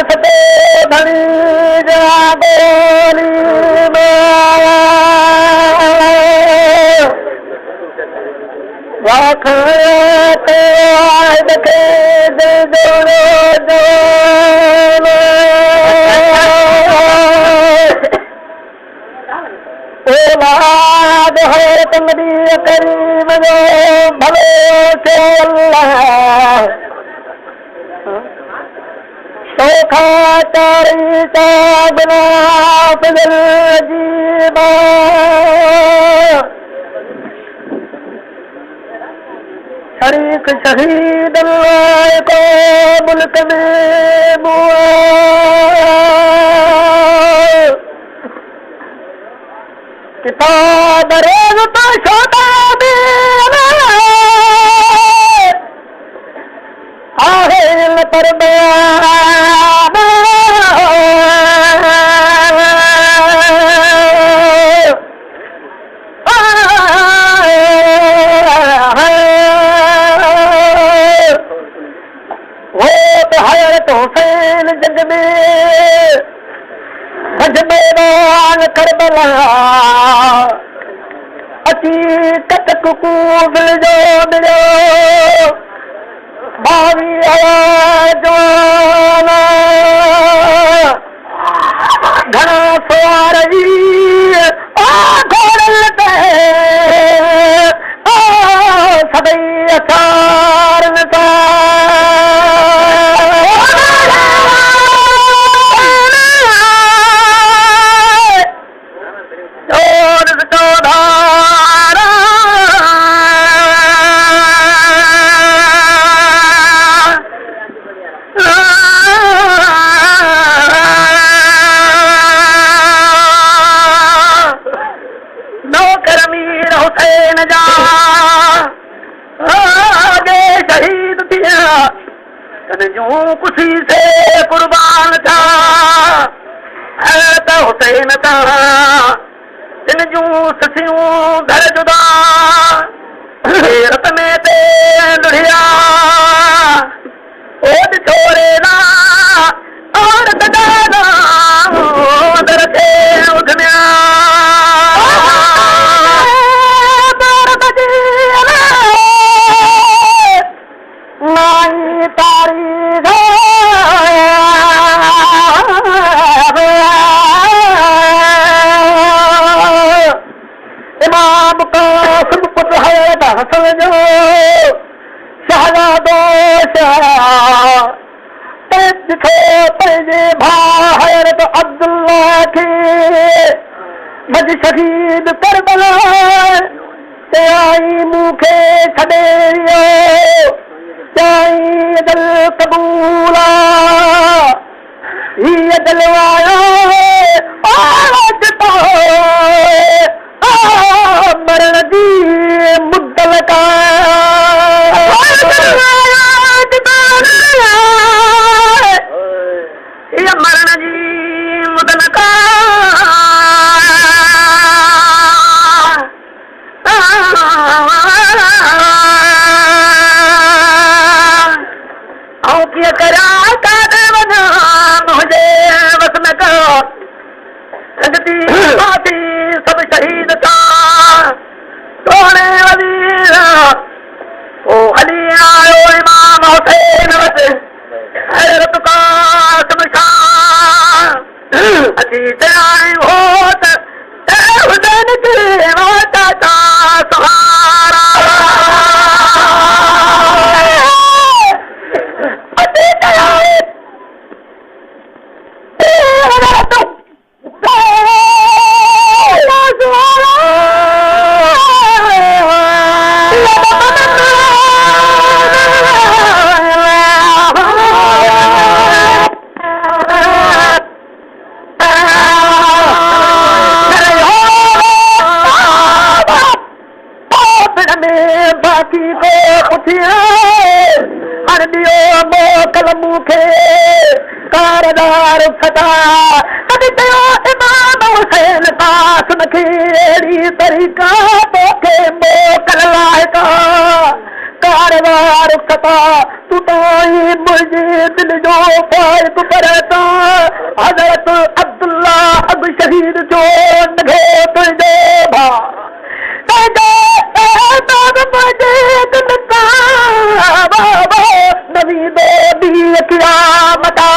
सते धनी जा बोली वाखते देखे दे औलाद है तुम्हारी करीम जो भले से अल्लाह सोखा चारी चाबना फजल जीबा शरीक शहीद अल्लाह को मुल्क में बुआ किताब रोज तो छोटा भी आहेल पर वो तो हजरत हुसैन जग में मैदान करबला अची कटक कूदल जो मिलो भावी जवाना घना सवारी घोड़ल पे सदई अचार यूं खुशी से कुर्बान था तो हुसैन था इन यूं ससियूं घर जुदा रत में ते लुढ़िया ओद छोड़े ना और तजाना दर के उधमिया नाई तारी इमाम कासिम पुत्र है हसन जो शहजादो पंहिंजे भाउ हज़रत अब्दुल्ला खे भॼ शहीद करबला ते आई मूंखे छॾे वियो चाई दिल कबूला हीअ दिल वायो मरण जी मुद्दल का मरण जी मुद्दल का करा मुझे बस में करो सब शहीद था सोने वजीर ओ अली आयो इमाम हुसैन बस हैरत का शमशान अजी आई होत हुसैन की मौत का सहारा हर दियो मोकल मूंखे कारदार फटा इमाम हुसैन पास नखे अहिड़ी तरीक़ा तोखे मोकल लाइका कारदार फटा तू ताई मुझे दिल जो फायद करता हजरत अब्दुल्ला अब शहीद जो नगे तुझे भा मुझे दिल का बाबा नवी दो दी किया मता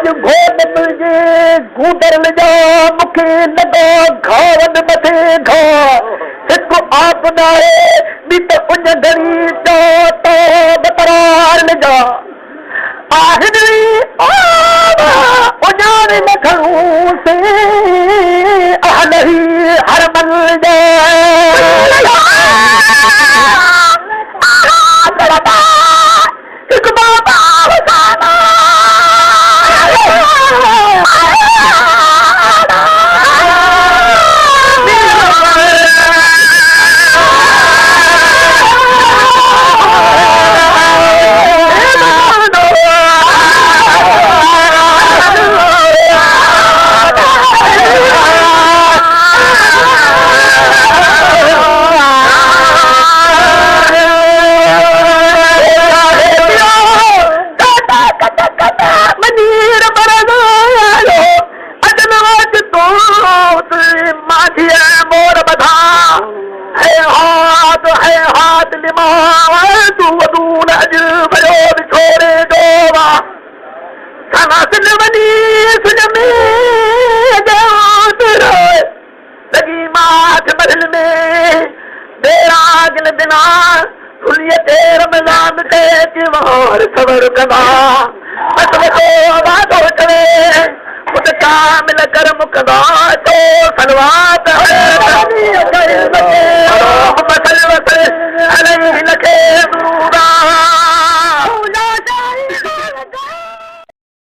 आज घोट तुझे गूदर ले जा मुखे लगा घावन मथे घा एक आप ना है बीत उन घड़ी तो बतरार ले जा आखिरी आवा उजारे में खड़ूं से नहीं हर मन मोर बधा है हाथ लिमा तू वदून अज भयो छोड़े दोवा खाना सुन वनी सुन में लगी माथ बदल में बेड़ा गिल बिना खुलिए रमजान ते त्योहार सबर कना बातो चले कामिल कर्म कदा तो सलवात है